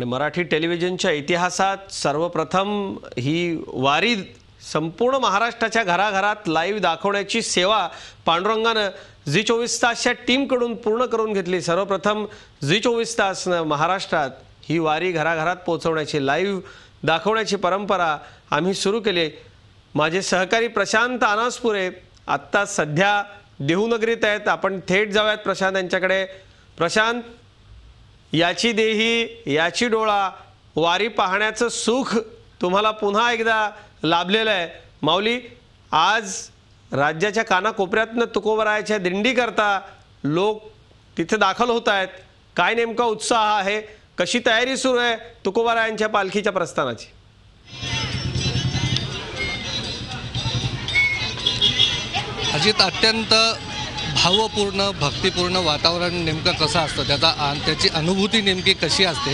आणि मराठी टेलिव्हिजनच्या इतिहासात सर्वप्रथम ही वारी संपूर्ण महाराष्ट्राच्या घराघरात लाईव्ह दाखवण्याची सेवा पांडुरंगाने झी 24 तासच्या टीमकडून पूर्ण करून घेतली। सर्वप्रथम झी 24 तास महाराष्ट्रात ही वारी घराघरात पोहोचवण्याची लाईव्ह दाखवण्याची परंपरा आम्ही सुरू केली। माझे सहकारी प्रशांत अनासपुरे आत्ता सध्या देहूनगरीत आहेत। आपण थेट जाऊयात प्रशांत यांच्याकडे। प्रशांत, याची देही याची डोळा वारी पाहण्याचं सुख तुम्हाला पुन्हा एकदा लाभलेलं आहे। माऊली, आज राज्याच्या कानाकोपऱ्यातनं तुकोबरायाच्या दिंडी करता लोक तिथे दाखल होत आहेत। काय नेमका उत्साह आहे, कशी तयारी सुरू आहे तुकोबरायांच्या पालखीच्या प्रस्थानाची? अजित, अत्यंत भावपूर्ण भक्तिपूर्ण वातावरण नेमकं कसं असतं, त्याची अनुभूती नेमकी कशी असते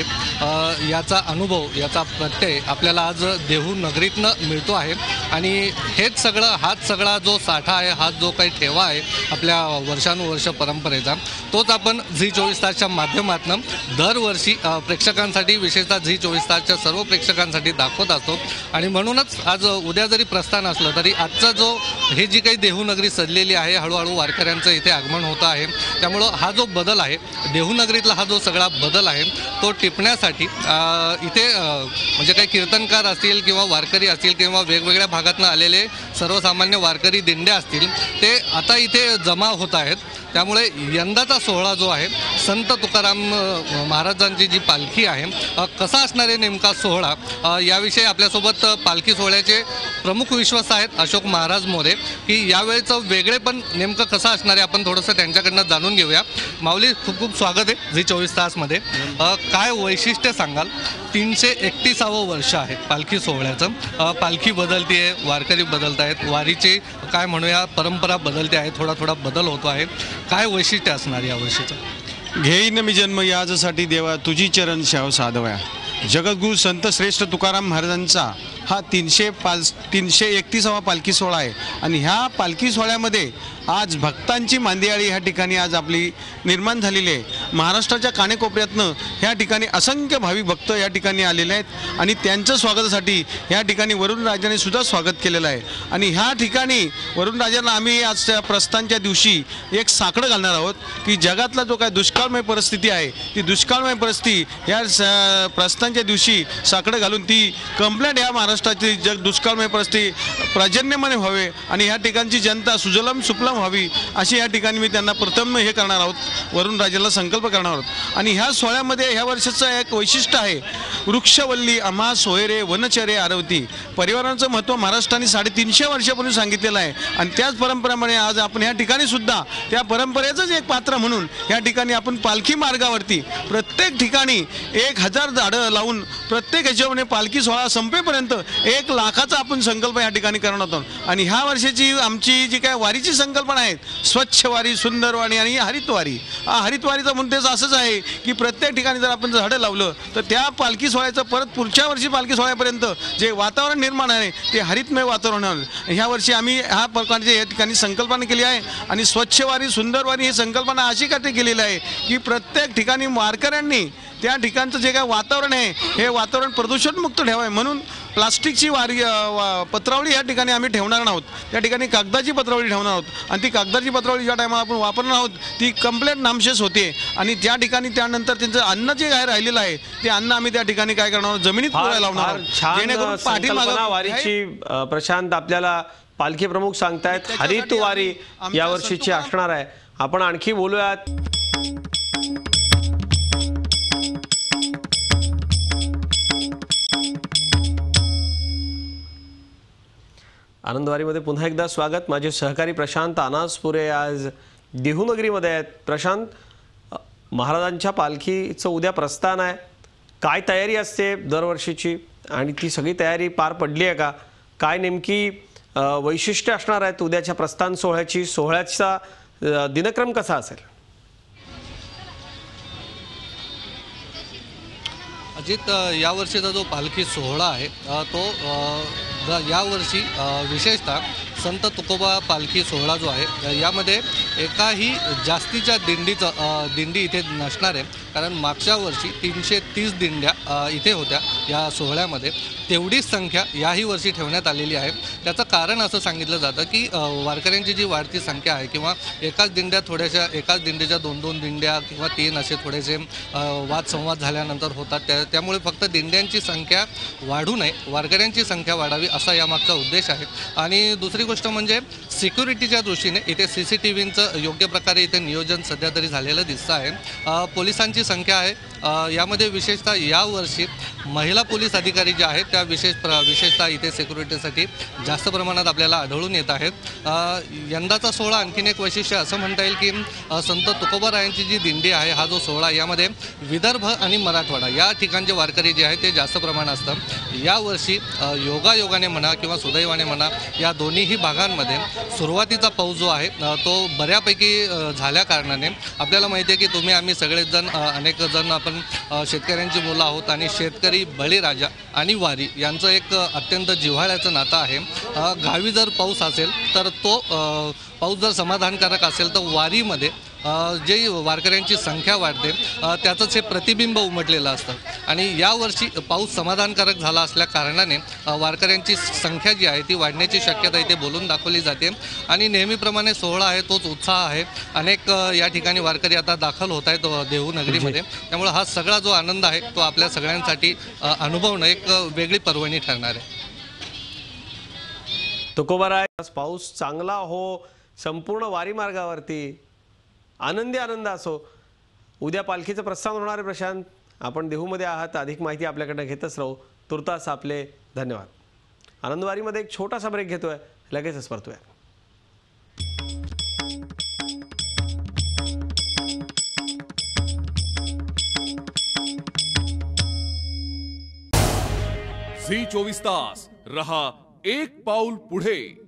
याचा अनुभव, याचा प्रत्यय आपल्याला आज देहू नगरीतनं मिळतो आहे। आणि हेच सगळं, हाच सगळा जो साठा आहे, हाच जो काही ठेवा आहे आपल्या वर्षानुवर्ष परंपरेचा, तोच आपण झी 24 तासच्या माध्यमातून दरवर्षी प्रेक्षकांसाठी, विशेषतः झी 24 तासच्या सर्व प्रेक्षकांसाठी दाखवत असतो। आणि म्हणूनच आज उद्या जरी प्रस्थान असलं तरी आजचा जो हे जी काही देहू नगरी सजलेली आहे, हळूहळू वारकऱ्यांचं इथे आगमन होतं आहे। त्यामुळं हा जो बदल आहे, देहू नगरीतला हा जो सगळा बदल आहे, तो टिपण्यासाठी इथे म्हणजे काही कीर्तनकार असतील किंवा वारकरी असतील किंवा वेगवेगळ्या भागातून आलेले सर्वसामान्य वारकरी दिंड्या असतील, ते आता इथे जमा होत आहेत। त्यामुळे यंदाचा सोहळा जो आहे, संत तुकाराम महाराजांची जी पालखी आहे, कसा असणार आहे नेमका सोहळा, याविषयी आपल्यासोबत पालखी सोहळ्याचे प्रमुख विश्वास आहेत अशोक महाराज मोरे, की यावेळेचं वेगळेपण नेमकं कसं असणार आहे आपण थोडंसं त्यांच्याकडनं जाणून घेऊया। माऊली, खूप खूप स्वागत आहे झी 24 तासमध्ये। काय वैशिष्ट्य सांगाल? 331वं वर्ष आहे पालखी सोहळ्याचं, पालखी बदलते आहे, वारकरी बदलत आहेत, वारीची काय म्हणूया परंपरा बदलते आहे, थोडा थोडा बदल होतो आहे। काय वैशिष्ट्य असणार या वर्षीचं? घेईन मी जन्म याजसाठी देवा, तुझी चरण शाव साधवया। जगद्गुरु संत श्रेष्ठ तुकाराम महाराजांचा हा 331वा पालखी सोहळा आहे। आणि ह्या पालखी सोहळ्यामध्ये आज भक्तांची मांदियाळी ह्या ठिकाणी आज आपली निर्माण झालेली आहे। महाराष्ट्राच्या कानेकोपऱ्यातनं ह्या ठिकाणी असंख्य भाविक भक्त या ठिकाणी आलेले आहेत आणि त्यांचं स्वागतासाठी ह्या ठिकाणी वरुण राजाने सुद्धा स्वागत केलेलं आहे। आणि ह्या ठिकाणी वरुण राजांना आम्ही आजच्या प्रस्थानच्या दिवशी एक साकडं घालणार आहोत, की जगातला जो काय दुष्काळमय परिस्थिती आहे, ती दुष्काळमय परिस्थिती ह्या प्रस्थानच्या दिवशी साकडं घालून ती कंप्लेंट ह्या महाराष्ट्राची दुष्काळमय परिस्थिती पर्जन्यमाने व्हावे आणि ह्या ठिकाणची जनता सुजलम सुफलम व्हावी, अशी या ठिकाणी मी त्यांना प्रथम हे करणार आहोत, वरुण राजाला संकल्प करणार आहोत। आणि ह्या सोहळ्यामध्ये ह्या वर्षाचं एक वैशिष्ट्य आहे, वृक्षवल्ली आम्हा सोयरे वनचरे आरवती। परिवाराचं महत्त्व महाराष्ट्राने 350 वर्षापूर्वी सांगितलेलं आहे आणि त्याच परंपरेमुळे आज आपण ह्या ठिकाणी सुद्धा त्या परंपरेचंच एक पात्र म्हणून ह्या ठिकाणी आपण पालखी मार्गावरती प्रत्येक ठिकाणी 1000 झाडं लावून प्रत्येक ह्याच्यामध्ये पालखी सोहळा संपेपर्यंत 1 लाखाचा आपण संकल्प या ठिकाणी करणार आहोत। आणि ह्या वर्षाची आमची जी काय वारीची संकल्पना आहेत, स्वच्छ वारी, सुंदर वारी आणि हरितवारी। हरितवारीचा मुद्देच असंच आहे की प्रत्येक ठिकाणी जर आपण झाडं लावलं तर त्या पालखी सोहळ्याचं परत पुढच्या वर्षी पालखी सोहळ्यापर्यंत जे वातावरण निर्माण आहे ते हरितमय वातावरण होणार। ह्या वर्षी आम्ही ह्या प्रकारची या ठिकाणी संकल्पना केली आहे। आणि स्वच्छ वारी, सुंदर वारी ही संकल्पना अशी काही केलेली आहे की प्रत्येक ठिकाणी वारकऱ्यांनी त्या ठिकाणचं जे काय वातावरण आहे हे वातावरण प्रदूषणमुक्त ठेवावे म्हणून प्लास्टिकची पत्रावळी या ठिकाणी आम्ही ठेवणार आहोत। त्या ठिकाणी कागदाची पत्रावळी ठेवणार आहोत आणि ती कागदाची पत्रावळी ज्या टायमाला आपण वापरणार आहोत ती कंप्लीट नामशेष होते। आणि त्या ठिकाणी त्यानंतर त्यांचं अन्न जे काय राहिलेलं आहे ते अन्न आम्ही त्या ठिकाणी काय करणार आहोत, जमिनीत पुरायला लावणार आहोत, जेणेकरून पाठीमागे वारीची प्रशांत आपल्याला पालखी प्रमुख सांगतायत हरित वारी या वर्षीची असणार आहे। आपण आणखी बोलूयात। आनंदवारीमध्ये पुन्हा एकदा स्वागत। माझे सहकारी प्रशांत अनासपुरे आज देहूनगरीमध्ये आहेत। प्रशांत, महाराजांच्या पालखीचं उद्या प्रस्थान आहे, काय तयारी असते दरवर्षीची आणि ती सगळी तयारी पार पडली आहे का? काय नेमकी वैशिष्ट्य असणार आहेत उद्याच्या प्रस्थान सोहळ्याची? सोहळ्याचा दिनक्रम कसा असेल? अजित, यावर्षीचा जो पालखी सोहळा आहे तो यावर्षी विशेषतः संत तुकोबा पालखी सोहळा जो आहे यामध्ये एकाही जास्तीच्या दिंडी इथे नसणार आहे, कारण मागच्या वर्षी 330 दिंड्या इथे होत्या या सोहळ्यामध्ये. तेवढीच संख्या याही वर्षी ठेवण्यात आलेली आहे. त्याचं कारण असं सांगितलं जातं की वारकऱ्यांची जी वाढती संख्या आहे किंवा एकाच दिंडीच्या 2-2 दिंड्या किंवा 3 असे थोडेसे वादसंवाद झाल्यानंतर होतात. त्यामुळे फक्त दिंड्यांची संख्या वाढू नये, वारकऱ्यांची संख्या वाढावी असा यामागचा उद्देश आहे. आणि दुसरी गोष्ट म्हणजे सिक्युरिटीच्या दृष्टीने इथे CCTVचं योग्य प्रकारे इथे नियोजन सध्या तरी झालेलं दिसतं आहे. पोलिसांची संख्या आहे. यामध्ये विशेषतः यावर्षी महिला पोलीस अधिकारी जे आहेत त्या विशेषतः इथे सिक्युरिटीसाठी जास्त प्रमाणात आपल्याला आढळून येत आहेत. यंदाचा सोहळा आणखीन एक वैशिष्ट्य असं म्हणता येईल की संत तुकोबारायांची जी दिंडी आहे, हा जो सोहळा यामध्ये विदर्भ आणि मराठवाडा या ठिकाणचे वारकरी जे आहेत ते जास्त प्रमाण असतं. यावर्षी योगायोगाने म्हणा किंवा सुदैवाने म्हणा, या दोन्हीही भागांमध्ये सुरुवातीचा पाऊस जो आहे तो बऱ्यापैकी झाल्या कारणाने आपल्याला माहिती आहे की तुम्ही आम्ही सगळेच जण अनेक जण आपण शेतकऱ्यांची मुलं आहोत आणि शेतकरी बळीराजा आणि वारी यांचं एक अत्यंत जिव्हाळ्याचं नातं आहे. गावी जर पाऊस असेल तर तो पाऊस जर समाधानकारक असेल तर वारीमध्ये जे वारकऱ्यांची संख्या वाढते त्याचंच हे प्रतिबिंब उमटलेलं असतं. आणि यावर्षी पाऊस समाधानकारक झाला असल्या कारणाने वारकऱ्यांची संख्या जी आहे ती वाढण्याची शक्यता इथे बोलून दाखवली जाते. आणि नेहमीप्रमाणे सोहळा आहे तोच उत्साह आहे. अनेक या ठिकाणी वारकरी आता दाखल होत आहेत देहू नगरीमध्ये. त्यामुळे हा सगळा जो आनंद आहे तो आपल्या सगळ्यांसाठी अनुभवणं एक वेगळी पर्वणी ठरणार आहे. तुकोबाराय, पाऊस चांगला हो, संपूर्ण वारी मार्गावरती आनंद असो. उद्या पालखीचं प्रस्थान होणार आहे. प्रशांत, आपण देहूमध्ये आहात, अधिक माहिती आपल्याकडनं घेतच राहू. तुर्तास आपले धन्यवाद. आनंदवारीमध्ये एक छोटासा ब्रेक घेतोय, लगेचच परतूया. झी 24 तास रहा एक पाऊल पुढे.